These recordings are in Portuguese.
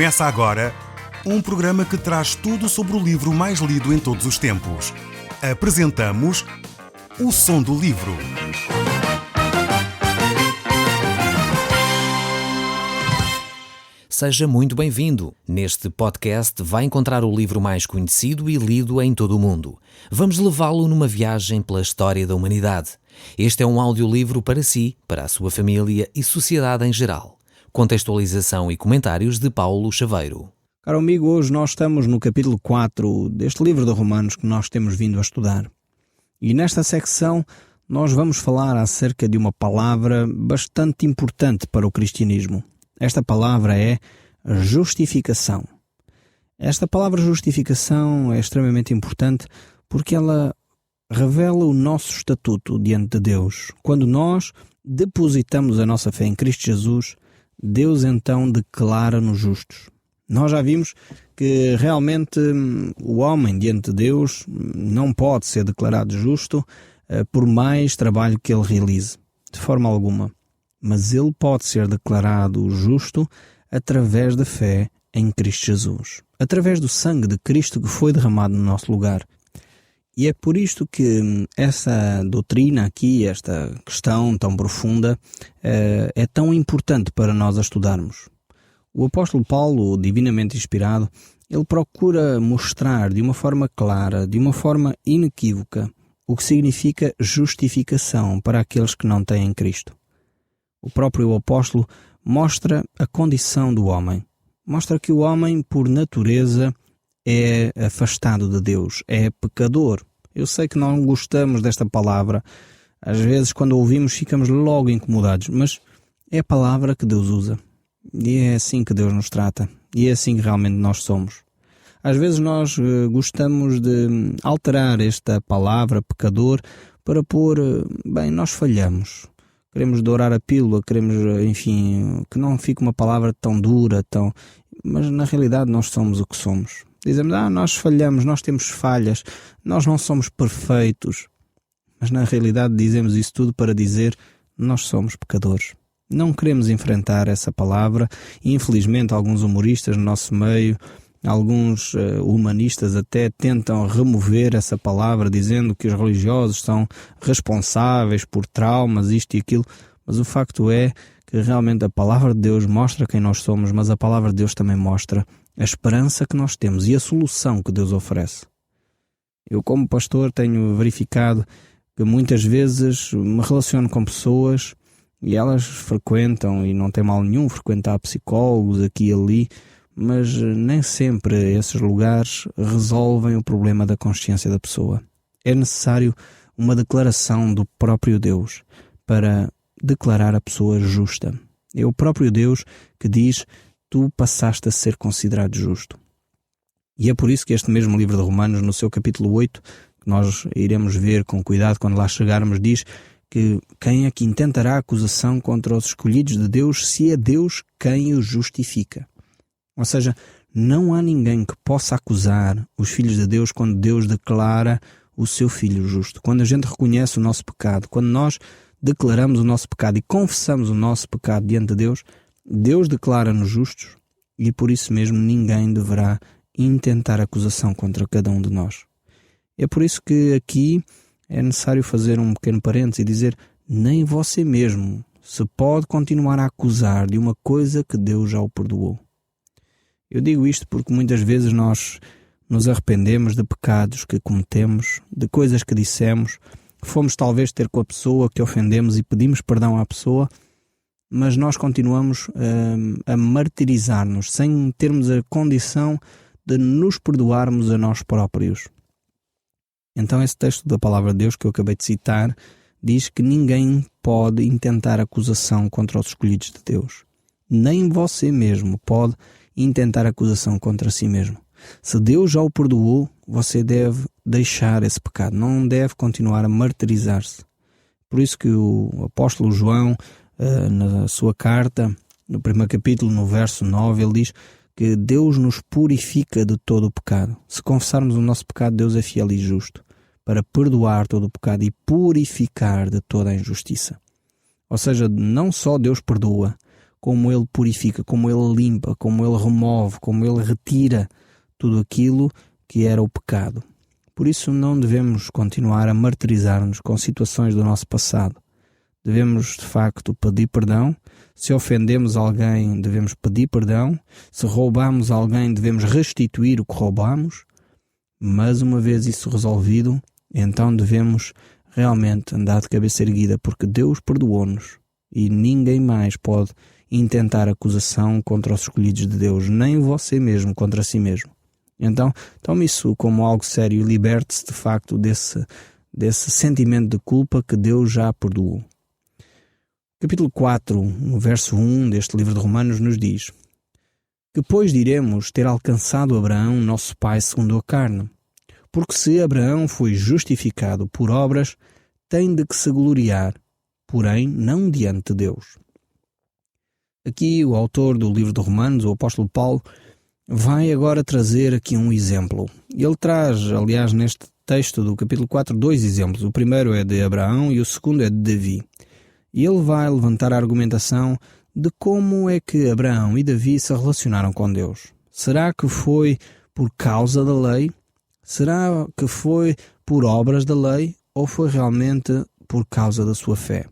Começa agora um programa que traz tudo sobre o livro mais lido em todos os tempos. Apresentamos O Som do Livro. Seja muito bem-vindo. Neste podcast vai encontrar o livro mais conhecido e lido em todo o mundo. Vamos levá-lo numa viagem pela história da humanidade. Este é um audiolivro para si, para a sua família e sociedade em geral. Contextualização e comentários de Paulo Chaveiro. Caro amigo, hoje nós estamos no capítulo 4 deste livro de Romanos que nós temos vindo a estudar. E nesta secção nós vamos falar acerca de uma palavra bastante importante para o cristianismo. Esta palavra é justificação. Esta palavra justificação é extremamente importante porque ela revela o nosso estatuto diante de Deus. Quando nós depositamos a nossa fé em Cristo Jesus, Deus então declara-nos justos. Nós já vimos que realmente o homem diante de Deus não pode ser declarado justo por mais trabalho que ele realize, de forma alguma. Mas ele pode ser declarado justo através da fé em Cristo Jesus, através do sangue de Cristo que foi derramado no nosso lugar. E é por isto que essa doutrina aqui, esta questão tão profunda, é tão importante para nós a estudarmos. O apóstolo Paulo, divinamente inspirado, ele procura mostrar de uma forma clara, de uma forma inequívoca, o que significa justificação para aqueles que não têm Cristo. O próprio apóstolo mostra a condição do homem. Mostra que o homem, por natureza, é afastado de Deus, é pecador. Eu sei que não gostamos desta palavra. Às vezes, quando ouvimos, ficamos logo incomodados. Mas é a palavra que Deus usa. E é assim que Deus nos trata. E é assim que realmente nós somos. Às vezes nós gostamos de alterar esta palavra, pecador, para pôr, nós falhamos. Queremos dourar a pílula, queremos, que não fique uma palavra tão dura, mas na realidade nós somos o que somos. Dizemos, nós falhamos, nós temos falhas, nós não somos perfeitos. Mas na realidade dizemos isso tudo para dizer, nós somos pecadores. Não queremos enfrentar essa palavra e infelizmente alguns humoristas no nosso meio, alguns humanistas até tentam remover essa palavra dizendo que os religiosos são responsáveis por traumas, isto e aquilo, mas o facto é que realmente a palavra de Deus mostra quem nós somos, mas a palavra de Deus também mostra a esperança que nós temos e a solução que Deus oferece. Eu, como pastor, tenho verificado que muitas vezes me relaciono com pessoas e elas frequentam, e não tem mal nenhum frequentar psicólogos aqui e ali, mas nem sempre esses lugares resolvem o problema da consciência da pessoa. É necessário uma declaração do próprio Deus para declarar a pessoa justa. É o próprio Deus que diz, tu passaste a ser considerado justo. E é por isso que este mesmo livro de Romanos, no seu capítulo 8, que nós iremos ver com cuidado quando lá chegarmos, diz que quem é que intentará acusação contra os escolhidos de Deus se é Deus quem os justifica. Ou seja, não há ninguém que possa acusar os filhos de Deus quando Deus declara o seu Filho justo. Quando a gente reconhece o nosso pecado, quando nós declaramos o nosso pecado e confessamos o nosso pecado diante de Deus, Deus declara-nos justos e por isso mesmo ninguém deverá intentar acusação contra cada um de nós. É por isso que aqui é necessário fazer um pequeno parênteses e dizer, nem você mesmo se pode continuar a acusar de uma coisa que Deus já o perdoou. Eu digo isto porque muitas vezes nós nos arrependemos de pecados que cometemos, de coisas que dissemos, fomos talvez ter com a pessoa que ofendemos e pedimos perdão à pessoa, mas nós continuamos a martirizar-nos sem termos a condição de nos perdoarmos a nós próprios. Então esse texto da Palavra de Deus que eu acabei de citar diz que ninguém pode intentar acusação contra os escolhidos de Deus. Nem você mesmo pode intentar acusação contra si mesmo. Se Deus já o perdoou, você deve deixar esse pecado, não deve continuar a martirizar-se. Por isso que o apóstolo João, na sua carta, no primeiro capítulo, no verso 9, ele diz que Deus nos purifica de todo o pecado. Se confessarmos o nosso pecado, Deus é fiel e justo para perdoar todo o pecado e purificar de toda a injustiça. Ou seja, não só Deus perdoa, como Ele purifica, como Ele limpa, como Ele remove, como Ele retira tudo aquilo que era o pecado. Por isso não devemos continuar a martirizar-nos com situações do nosso passado. Devemos, de facto, pedir perdão. Se ofendemos alguém, devemos pedir perdão. Se roubamos alguém, devemos restituir o que roubamos. Mas uma vez isso resolvido, então devemos realmente andar de cabeça erguida, porque Deus perdoou-nos e ninguém mais pode intentar acusação contra os escolhidos de Deus, nem você mesmo contra si mesmo. Então, tome isso como algo sério e liberte-se de facto desse sentimento de culpa que Deus já perdoou. Capítulo 4, no verso 1 deste livro de Romanos nos diz: que pois diremos ter alcançado Abraão, nosso pai segundo a carne? Porque se Abraão foi justificado por obras, tem de que se gloriar, porém não diante de Deus. Aqui o autor do livro de Romanos, o apóstolo Paulo, vai agora trazer aqui um exemplo. Ele traz, aliás, neste texto do capítulo 4, 2 exemplos. O primeiro é de Abraão e o segundo é de Davi. E ele vai levantar a argumentação de como é que Abraão e Davi se relacionaram com Deus. Será que foi por causa da lei? Será que foi por obras da lei? Ou foi realmente por causa da sua fé?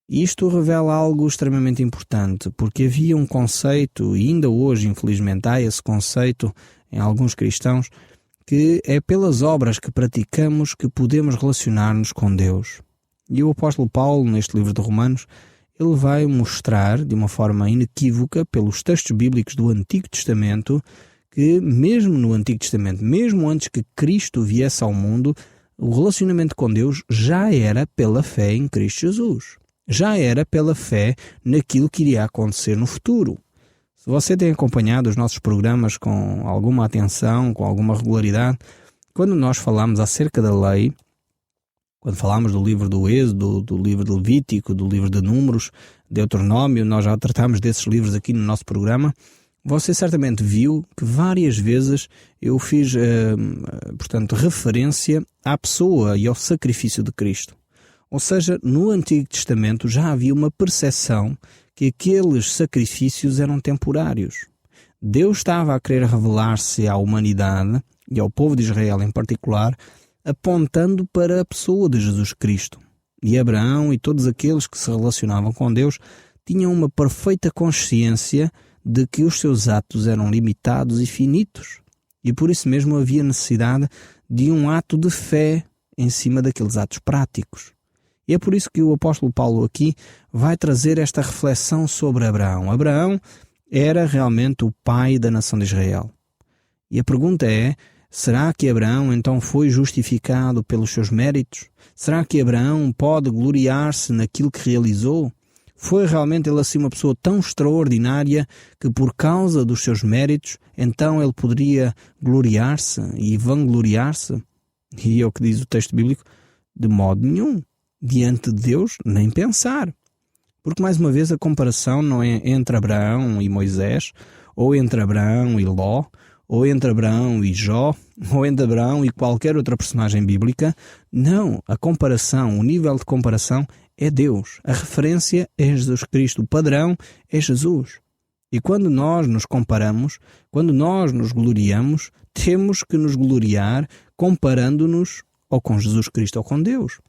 Isto revela algo extremamente importante, porque havia um conceito, e ainda hoje, infelizmente, há esse conceito em alguns cristãos, que é pelas obras que praticamos que podemos relacionar-nos com Deus. E o apóstolo Paulo, neste livro de Romanos, ele vai mostrar, de uma forma inequívoca, pelos textos bíblicos do Antigo Testamento, que mesmo no Antigo Testamento, mesmo antes que Cristo viesse ao mundo, o relacionamento com Deus já era pela fé em Cristo Jesus. Já era pela fé naquilo que iria acontecer no futuro. Se você tem acompanhado os nossos programas com alguma atenção, com alguma regularidade, quando nós falamos acerca da lei, quando falamos do livro do Êxodo, do livro de Levítico, do livro de Números, Deuteronômio, nós já tratamos desses livros aqui no nosso programa, você certamente viu que várias vezes eu fiz, referência à pessoa e ao sacrifício de Cristo. Ou seja, no Antigo Testamento já havia uma percepção que aqueles sacrifícios eram temporários. Deus estava a querer revelar-se à humanidade e ao povo de Israel em particular, apontando para a pessoa de Jesus Cristo. E Abraão e todos aqueles que se relacionavam com Deus tinham uma perfeita consciência de que os seus atos eram limitados e finitos. E por isso mesmo havia necessidade de um ato de fé em cima daqueles atos práticos. E é por isso que o apóstolo Paulo aqui vai trazer esta reflexão sobre Abraão. Abraão era realmente o pai da nação de Israel. E a pergunta é, será que Abraão então foi justificado pelos seus méritos? Será que Abraão pode gloriar-se naquilo que realizou? Foi realmente ele assim uma pessoa tão extraordinária que por causa dos seus méritos, então ele poderia gloriar-se e vangloriar-se? E é o que diz o texto bíblico, de modo nenhum. Diante de Deus, nem pensar. Porque, mais uma vez, a comparação não é entre Abraão e Moisés, ou entre Abraão e Ló, ou entre Abraão e Jó, ou entre Abraão e qualquer outra personagem bíblica. Não, a comparação, o nível de comparação é Deus. A referência é Jesus Cristo, o padrão é Jesus. E quando nós nos comparamos, quando nós nos gloriamos, temos que nos gloriar comparando-nos ou com Jesus Cristo ou com Deus.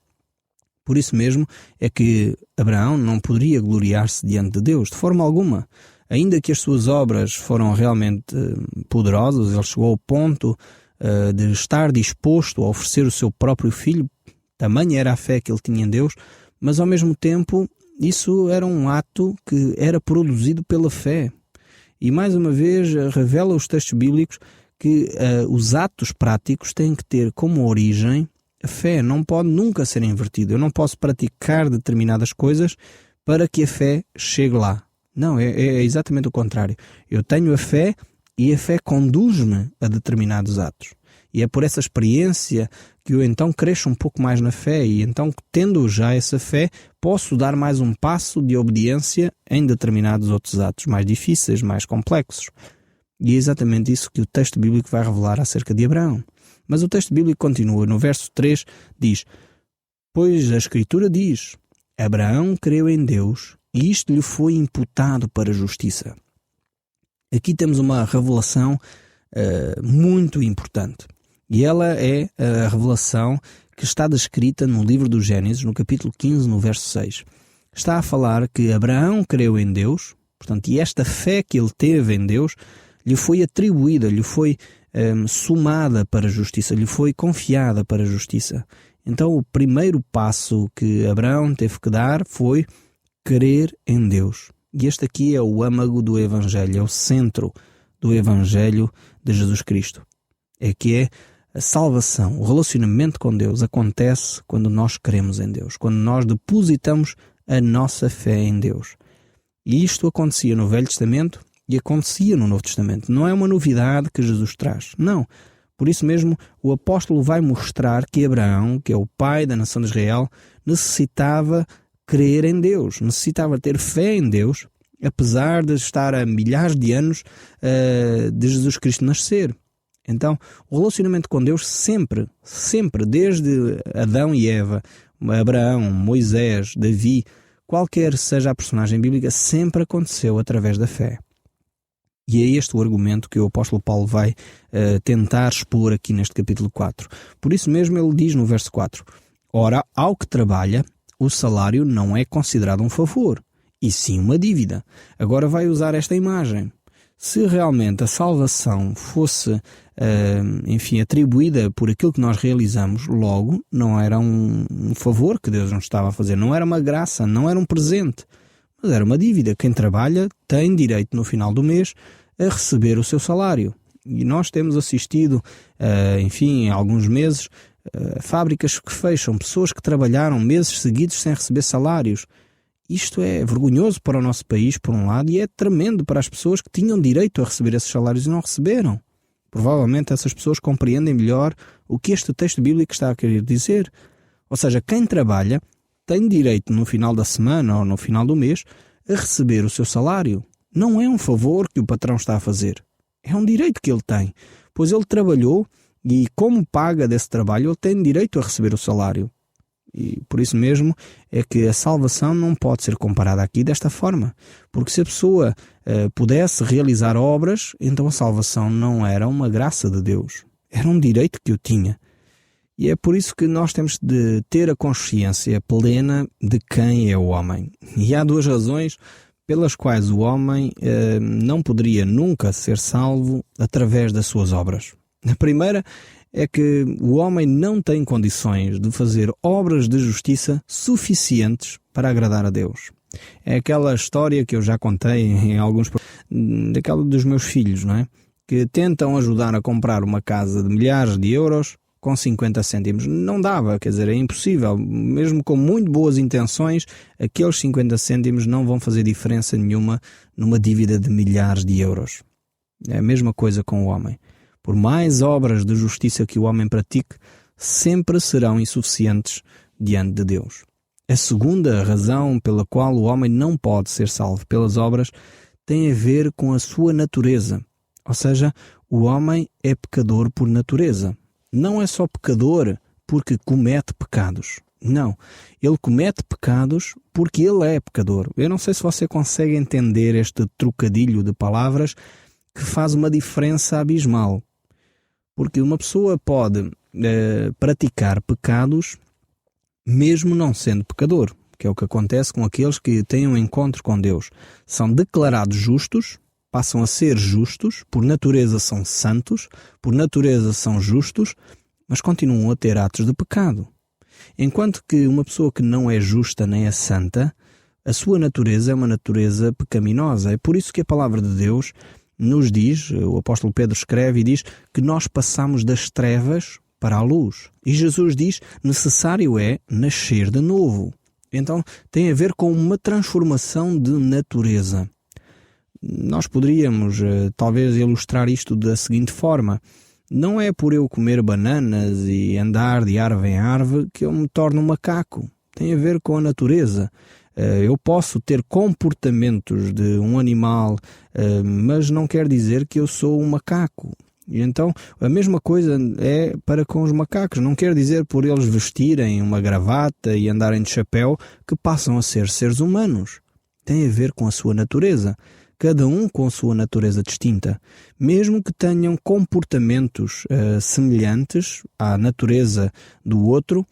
Por isso mesmo é que Abraão não poderia gloriar-se diante de Deus, de forma alguma. Ainda que as suas obras foram realmente poderosas, ele chegou ao ponto de estar disposto a oferecer o seu próprio filho, tamanha era a fé que ele tinha em Deus, mas ao mesmo tempo isso era um ato que era produzido pela fé. E mais uma vez revela os textos bíblicos que os atos práticos têm que ter como origem a fé. Não pode nunca ser invertido. Eu não posso praticar determinadas coisas para que a fé chegue lá. Não, é exatamente o contrário. Eu tenho a fé e a fé conduz-me a determinados atos. E é por essa experiência que eu então cresço um pouco mais na fé e então, tendo já essa fé, posso dar mais um passo de obediência em determinados outros atos mais difíceis, mais complexos. E é exatamente isso que o texto bíblico vai revelar acerca de Abraão. Mas o texto bíblico continua. No verso 3 diz: pois a Escritura diz, Abraão creu em Deus e isto lhe foi imputado para justiça. Aqui temos uma revelação muito importante. E ela é a revelação que está descrita no livro do Gênesis, no capítulo 15, no verso 6. Está a falar que Abraão creu em Deus, portanto, e esta fé que ele teve em Deus lhe foi atribuída, lhe foi somada para a justiça, lhe foi confiada para a justiça. Então, o primeiro passo que Abraão teve que dar foi crer em Deus. E este aqui é o âmago do Evangelho, é o centro do Evangelho de Jesus Cristo. É que é a salvação, o relacionamento com Deus acontece quando nós cremos em Deus, quando nós depositamos a nossa fé em Deus. E isto acontecia no Velho Testamento e acontecia no Novo Testamento. Não é uma novidade que Jesus traz, não. Por isso mesmo, o apóstolo vai mostrar que Abraão, que é o pai da nação de Israel, necessitava crer em Deus, necessitava ter fé em Deus, apesar de estar a milhares de anos de Jesus Cristo nascer. Então, o relacionamento com Deus sempre, desde Adão e Eva, Abraão, Moisés, Davi, qualquer seja a personagem bíblica, sempre aconteceu através da fé. E é este o argumento que o apóstolo Paulo vai tentar expor aqui neste capítulo 4. Por isso mesmo ele diz no verso 4: Ora, ao que trabalha, o salário não é considerado um favor, e sim uma dívida. Agora vai usar esta imagem. Se realmente a salvação fosse, atribuída por aquilo que nós realizamos, logo não era um favor que Deus nos estava a fazer, não era uma graça, não era um presente, mas era uma dívida. Quem trabalha tem direito no final do mês a receber o seu salário. E nós temos assistido, em alguns meses, fábricas que fecham, pessoas que trabalharam meses seguidos sem receber salários. Isto é vergonhoso para o nosso país, por um lado, e é tremendo para as pessoas que tinham direito a receber esses salários e não receberam. Provavelmente essas pessoas compreendem melhor o que este texto bíblico está a querer dizer. Ou seja, quem trabalha tem direito no final da semana ou no final do mês a receber o seu salário. Não é um favor que o patrão está a fazer. É um direito que ele tem, pois ele trabalhou e, como paga desse trabalho, ele tem direito a receber o salário. E por isso mesmo é que a salvação não pode ser comparada aqui desta forma. Porque se a pessoa pudesse realizar obras, então a salvação não era uma graça de Deus. Era um direito que eu tinha. E é por isso que nós temos de ter a consciência plena de quem é o homem. E há duas razões pelas quais o homem não poderia nunca ser salvo através das suas obras. A primeira é que o homem não tem condições de fazer obras de justiça suficientes para agradar a Deus. É aquela história que eu já contei em alguns... daquela dos meus filhos, não é? Que tentam ajudar a comprar uma casa de milhares de euros com 50 cêntimos. Não dava, quer dizer, é impossível. Mesmo com muito boas intenções, aqueles 50 cêntimos não vão fazer diferença nenhuma numa dívida de milhares de euros. É a mesma coisa com o homem. Por mais obras de justiça que o homem pratique, sempre serão insuficientes diante de Deus. A segunda razão pela qual o homem não pode ser salvo pelas obras tem a ver com a sua natureza. Ou seja, o homem é pecador por natureza. Não é só pecador porque comete pecados. Não. Ele comete pecados porque ele é pecador. Eu não sei se você consegue entender este trocadilho de palavras que faz uma diferença abismal. Porque uma pessoa pode praticar pecados mesmo não sendo pecador, que é o que acontece com aqueles que têm um encontro com Deus. São declarados justos, passam a ser justos, por natureza são santos, por natureza são justos, mas continuam a ter atos de pecado. Enquanto que uma pessoa que não é justa nem é santa, a sua natureza é uma natureza pecaminosa. É por isso que a palavra de Deus nos diz, o apóstolo Pedro escreve e diz que nós passamos das trevas para a luz. E Jesus diz, necessário é nascer de novo. Então tem a ver com uma transformação de natureza. Nós poderíamos talvez ilustrar isto da seguinte forma. Não é por eu comer bananas e andar de árvore em árvore que eu me torno um macaco. Tem a ver com a natureza. Eu posso ter comportamentos de um animal, mas não quer dizer que eu sou um macaco. E então, a mesma coisa é para com os macacos. Não quer dizer por eles vestirem uma gravata e andarem de chapéu que passam a ser seres humanos. tem a ver com a sua natureza, cada um com a sua natureza distinta. Mesmo que tenham comportamentos semelhantes à natureza do outro,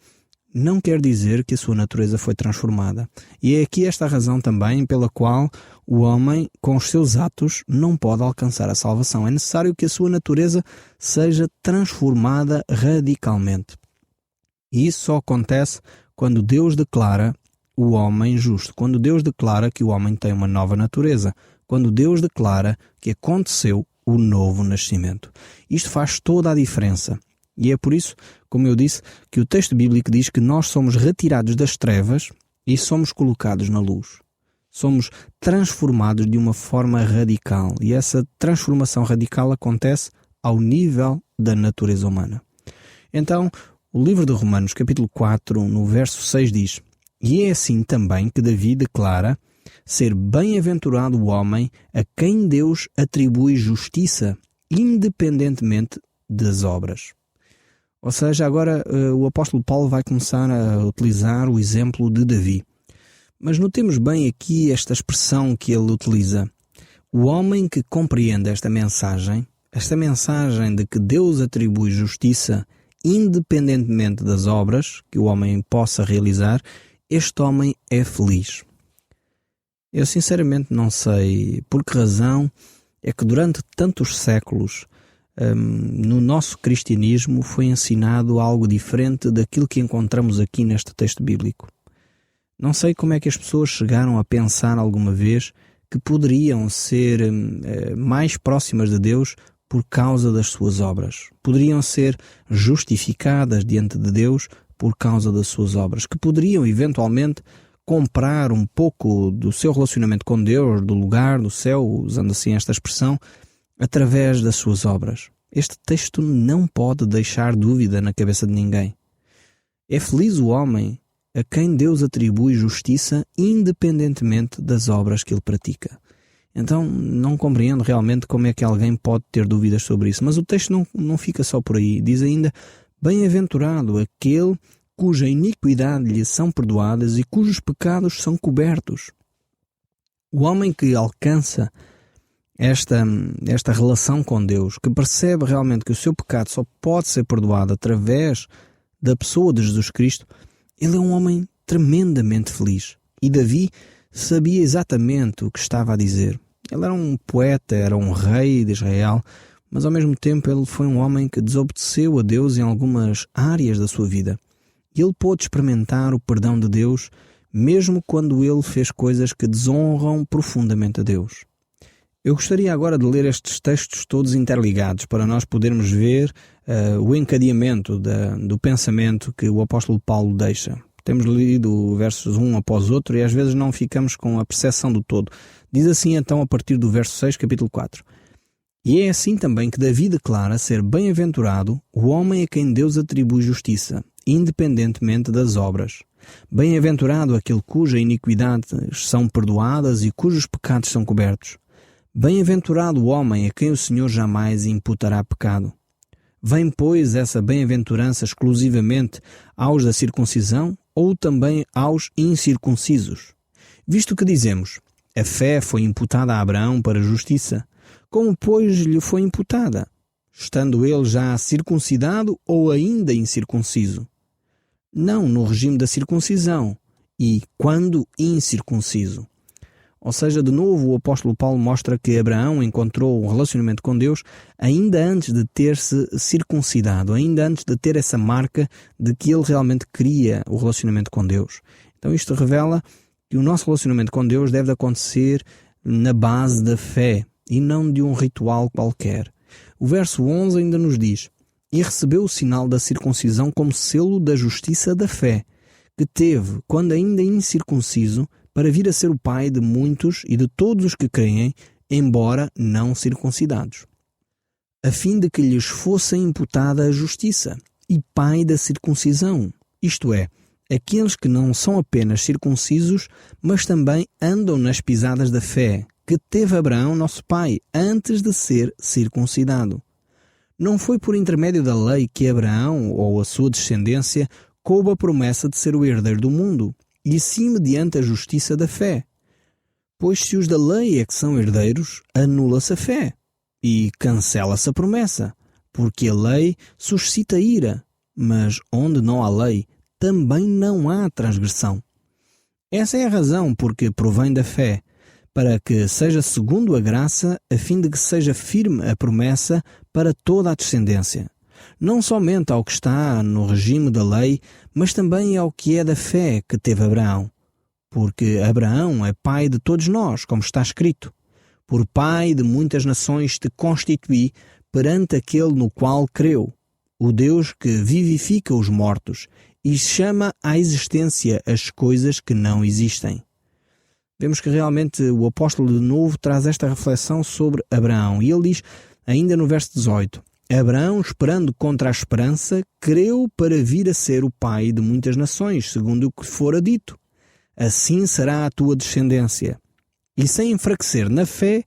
não quer dizer que a sua natureza foi transformada. E é aqui esta a razão também pela qual o homem, com os seus atos, não pode alcançar a salvação. É necessário que a sua natureza seja transformada radicalmente. E isso só acontece quando Deus declara o homem justo, quando Deus declara que o homem tem uma nova natureza, quando Deus declara que aconteceu o novo nascimento. Isto faz toda a diferença. E é por isso, como eu disse, que o texto bíblico diz que nós somos retirados das trevas e somos colocados na luz. Somos transformados de uma forma radical. E essa transformação radical acontece ao nível da natureza humana. Então, o livro de Romanos, capítulo 4, no verso 6 diz: E é assim também que Davi declara ser bem-aventurado o homem a quem Deus atribui justiça, independentemente das obras. Ou seja, agora o apóstolo Paulo vai começar a utilizar o exemplo de Davi. Mas notemos bem aqui esta expressão que ele utiliza. O homem que compreende esta mensagem de que Deus atribui justiça independentemente das obras que o homem possa realizar, este homem é feliz. Eu sinceramente não sei por que razão é que durante tantos séculos no nosso cristianismo foi ensinado algo diferente daquilo que encontramos aqui neste texto bíblico. Não sei como é que as pessoas chegaram a pensar alguma vez que poderiam ser mais próximas de Deus por causa das suas obras. Poderiam ser justificadas diante de Deus por causa das suas obras. Que poderiam eventualmente comprar um pouco do seu relacionamento com Deus, do lugar, do céu, usando assim esta expressão, através das suas obras. Este texto não pode deixar dúvida na cabeça de ninguém. É feliz o homem a quem Deus atribui justiça independentemente das obras que ele pratica. Então não compreendo realmente como é que alguém pode ter dúvidas sobre isso. Mas o texto não fica só por aí. Diz ainda: bem-aventurado aquele cuja iniquidade lhe são perdoadas e cujos pecados são cobertos. O homem que alcança esta relação com Deus, que percebe realmente que o seu pecado só pode ser perdoado através da pessoa de Jesus Cristo, ele é um homem tremendamente feliz. E Davi sabia exatamente o que estava a dizer. Ele era um poeta, era um rei de Israel, mas ao mesmo tempo ele foi um homem que desobedeceu a Deus em algumas áreas da sua vida. E ele pôde experimentar o perdão de Deus, mesmo quando ele fez coisas que desonram profundamente a Deus. Eu gostaria agora de ler estes textos todos interligados para nós podermos ver o encadeamento do pensamento que o apóstolo Paulo deixa. Temos lido versos um após outro e às vezes não ficamos com a percepção do todo. Diz assim então a partir do verso 6, capítulo 4. E é assim também que Davi declara ser bem-aventurado o homem a quem Deus atribui justiça, independentemente das obras. Bem-aventurado aquele cuja iniquidades são perdoadas e cujos pecados são cobertos. Bem-aventurado o homem a quem o Senhor jamais imputará pecado. Vem, pois, essa bem-aventurança exclusivamente aos da circuncisão ou também aos incircuncisos? Visto que dizemos, a fé foi imputada a Abraão para justiça, como, pois, lhe foi imputada? Estando ele já circuncidado ou ainda incircunciso? Não no regime da circuncisão, e quando incircunciso. Ou seja, de novo o apóstolo Paulo mostra que Abraão encontrou um relacionamento com Deus ainda antes de ter-se circuncidado, ainda antes de ter essa marca de que ele realmente queria o relacionamento com Deus. Então isto revela que o nosso relacionamento com Deus deve acontecer na base da fé e não de um ritual qualquer. O verso 11 ainda nos diz: E recebeu o sinal da circuncisão como selo da justiça da fé, que teve, quando ainda incircunciso, para vir a ser o pai de muitos e de todos os que creem, embora não circuncidados, a fim de que lhes fosse imputada a justiça, e pai da circuncisão, isto é, aqueles que não são apenas circuncisos, mas também andam nas pisadas da fé, que teve Abraão, nosso pai, antes de ser circuncidado. Não foi por intermédio da lei que Abraão, ou a sua descendência, coube a promessa de ser o herdeiro do mundo, e sim mediante a justiça da fé. Pois se os da lei é que são herdeiros, anula-se a fé e cancela-se a promessa, porque a lei suscita ira, mas onde não há lei, também não há transgressão. Essa é a razão porque provém da fé, para que seja segundo a graça, a fim de que seja firme a promessa para toda a descendência, não somente ao que está no regime da lei, mas também ao que é da fé que teve Abraão. Porque Abraão é pai de todos nós, como está escrito: por pai de muitas nações te constituí perante aquele no qual creu, o Deus que vivifica os mortos e chama à existência as coisas que não existem. Vemos que realmente o apóstolo de novo traz esta reflexão sobre Abraão. E ele diz, ainda no verso 18, Abraão, esperando contra a esperança, creu para vir a ser o pai de muitas nações, segundo o que fora dito. Assim será a tua descendência. E sem enfraquecer na fé,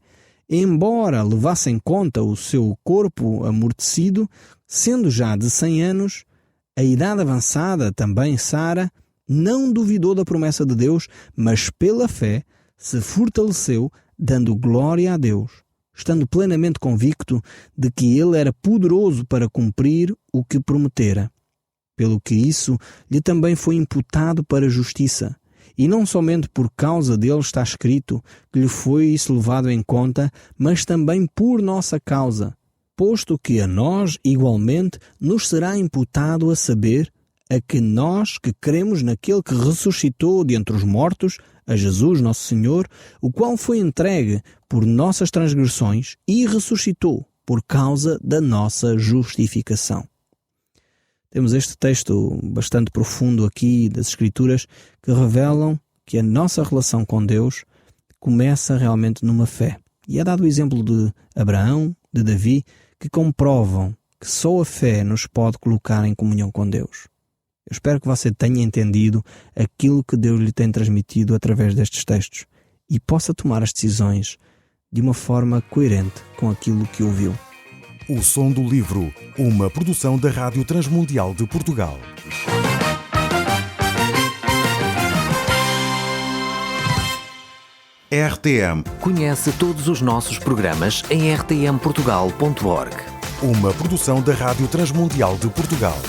embora levasse em conta o seu corpo amortecido, sendo já de 100 anos, a idade avançada também Sara, não duvidou da promessa de Deus, mas pela fé se fortaleceu, dando glória a Deus, estando plenamente convicto de que ele era poderoso para cumprir o que prometera. Pelo que isso lhe também foi imputado para justiça. E não somente por causa dele está escrito que lhe foi isso levado em conta, mas também por nossa causa, posto que a nós, igualmente, nos será imputado a saber, a que nós que cremos naquele que ressuscitou de entre os mortos, a Jesus nosso Senhor, o qual foi entregue por nossas transgressões e ressuscitou por causa da nossa justificação. Temos este texto bastante profundo aqui das Escrituras que revelam que a nossa relação com Deus começa realmente numa fé. E é dado o exemplo de Abraão, de Davi, que comprovam que só a fé nos pode colocar em comunhão com Deus. Eu espero que você tenha entendido aquilo que Deus lhe tem transmitido através destes textos e possa tomar as decisões de uma forma coerente com aquilo que ouviu. O Som do Livro, uma produção da Rádio Transmundial de Portugal. RTM. Conhece todos os nossos programas em rtmportugal.org. Uma produção da Rádio Transmundial de Portugal.